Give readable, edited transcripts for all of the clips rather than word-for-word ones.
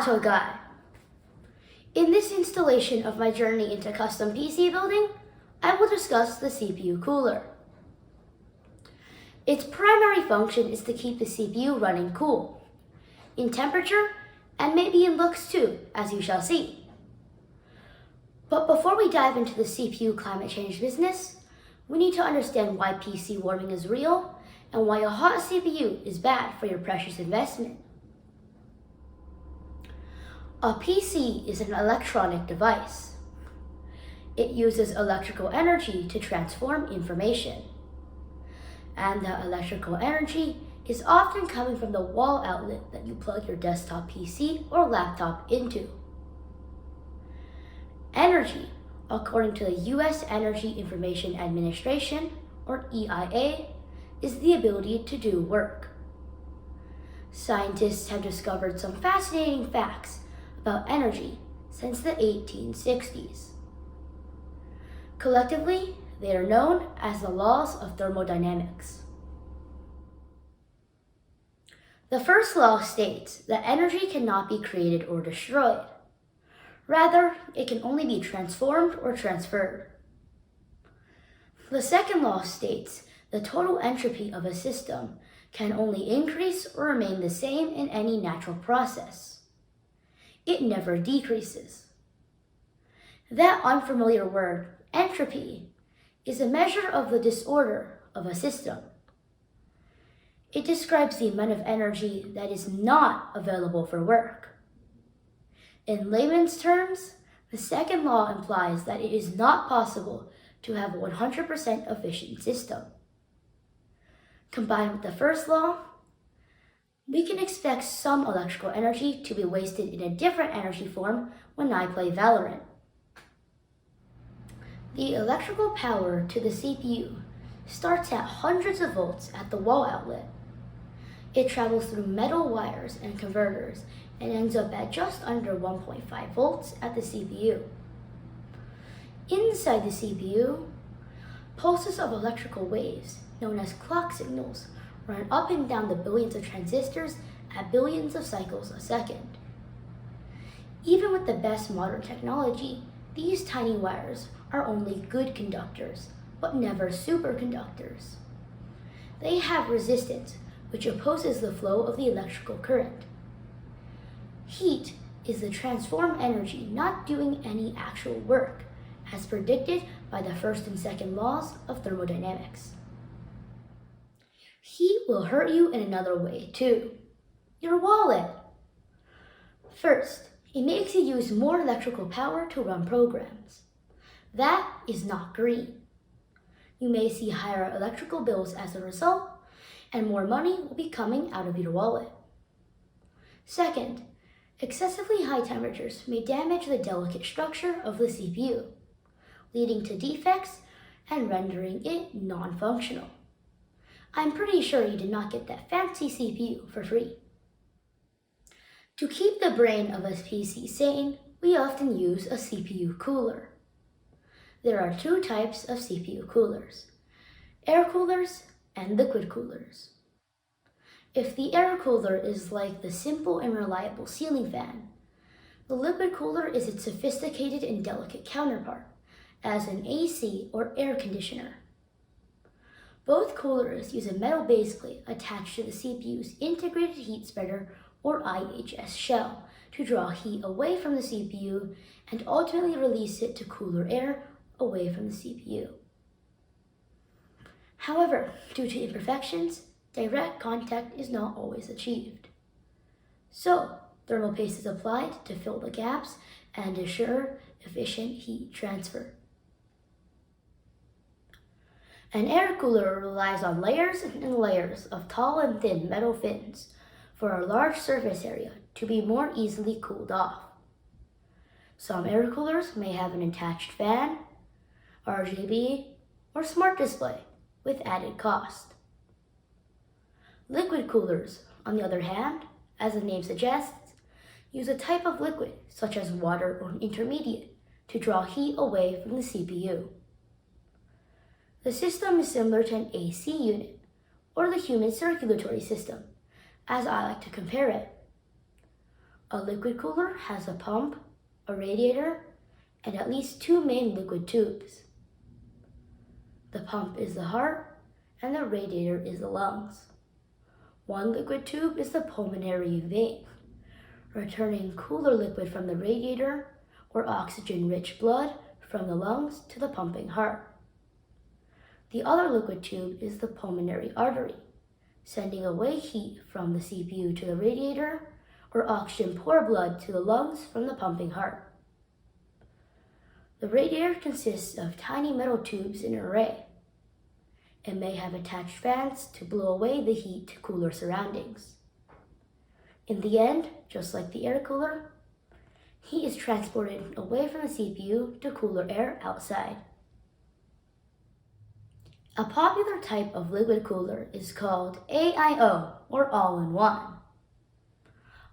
Auto Guy. In this installation of my journey into custom PC building, I will discuss the CPU cooler. Its primary function is to keep the CPU running cool, in temperature, and maybe in looks too, as you shall see. But before we dive into the CPU climate change business, we need to understand why PC warming is real and why a hot CPU is bad for your precious investment. A PC is an electronic device. It uses electrical energy to transform information. And that electrical energy is often coming from the wall outlet that you plug your desktop PC or laptop into. Energy, according to the U.S. Energy Information Administration, or EIA, is the ability to do work. Scientists have discovered some fascinating facts about energy since the 1860s. Collectively, they are known as the laws of thermodynamics. The first law states that energy cannot be created or destroyed. Rather, it can only be transformed or transferred. The second law states the total entropy of a system can only increase or remain the same in any natural process. It never decreases. That unfamiliar word, entropy, is a measure of the disorder of a system. It describes the amount of energy that is not available for work. In layman's terms, the second law implies that it is not possible to have a 100% efficient system. Combined with the first law, we can expect some electrical energy to be wasted in a different energy form when I play Valorant. The electrical power to the CPU starts at hundreds of volts at the wall outlet. It travels through metal wires and converters and ends up at just under 1.5 volts at the CPU. Inside the CPU, pulses of electrical waves, known as clock signals, run up and down the billions of transistors at billions of cycles a second. Even with the best modern technology, these tiny wires are only good conductors, but never superconductors. They have resistance, which opposes the flow of the electrical current. Heat is the transformed energy not doing any actual work, as predicted by the first and second laws of thermodynamics. Heat will hurt you in another way too. Your wallet. First, it makes you use more electrical power to run programs. That is not green. You may see higher electrical bills as a result, and more money will be coming out of your wallet. Second, excessively high temperatures may damage the delicate structure of the CPU, leading to defects and rendering it non-functional. I'm pretty sure you did not get that fancy CPU for free. To keep the brain of a PC sane, we often use a CPU cooler. There are two types of CPU coolers: air coolers and liquid coolers. If the air cooler is like the simple and reliable ceiling fan, the liquid cooler is its sophisticated and delicate counterpart, as an AC or air conditioner. Both coolers use a metal base plate attached to the CPU's integrated heat spreader or IHS shell to draw heat away from the CPU and ultimately release it to cooler air away from the CPU. However, due to imperfections, direct contact is not always achieved. So, thermal paste is applied to fill the gaps and ensure efficient heat transfer. An air cooler relies on layers and layers of tall and thin metal fins for a large surface area to be more easily cooled off. Some air coolers may have an attached fan, RGB, or smart display with added cost. Liquid coolers, on the other hand, as the name suggests, use a type of liquid, such as water or an intermediate, to draw heat away from the CPU. The system is similar to an AC unit, or the human circulatory system, as I like to compare it. A liquid cooler has a pump, a radiator, and at least two main liquid tubes. The pump is the heart, and the radiator is the lungs. One liquid tube is the pulmonary vein, returning cooler liquid from the radiator or oxygen-rich blood from the lungs to the pumping heart. The other liquid tube is the pulmonary artery, sending away heat from the CPU to the radiator or oxygen-poor blood to the lungs from the pumping heart. The radiator consists of tiny metal tubes in an array. It may have attached fans to blow away the heat to cooler surroundings. In the end, just like the air cooler, heat is transported away from the CPU to cooler air outside. A popular type of liquid cooler is called AIO, or all-in-one.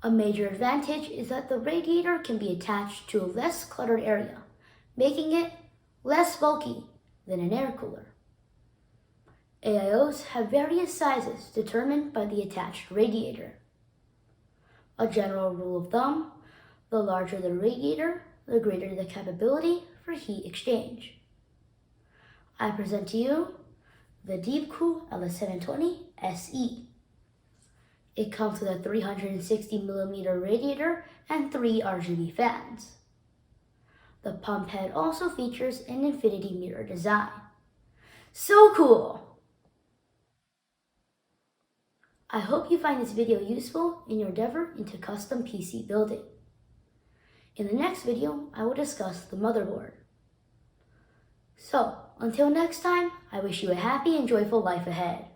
A major advantage is that the radiator can be attached to a less cluttered area, making it less bulky than an air cooler. AIOs have various sizes determined by the attached radiator. A general rule of thumb, the larger the radiator, the greater the capability for heat exchange. I present to you the Deepcool LS720 SE. It comes with a 360mm radiator and 3 RGB fans. The pump head also features an infinity mirror design. So cool! I hope you find this video useful in your endeavor into custom PC building. In the next video, I will discuss the motherboard. So, until next time, I wish you a happy and joyful life ahead.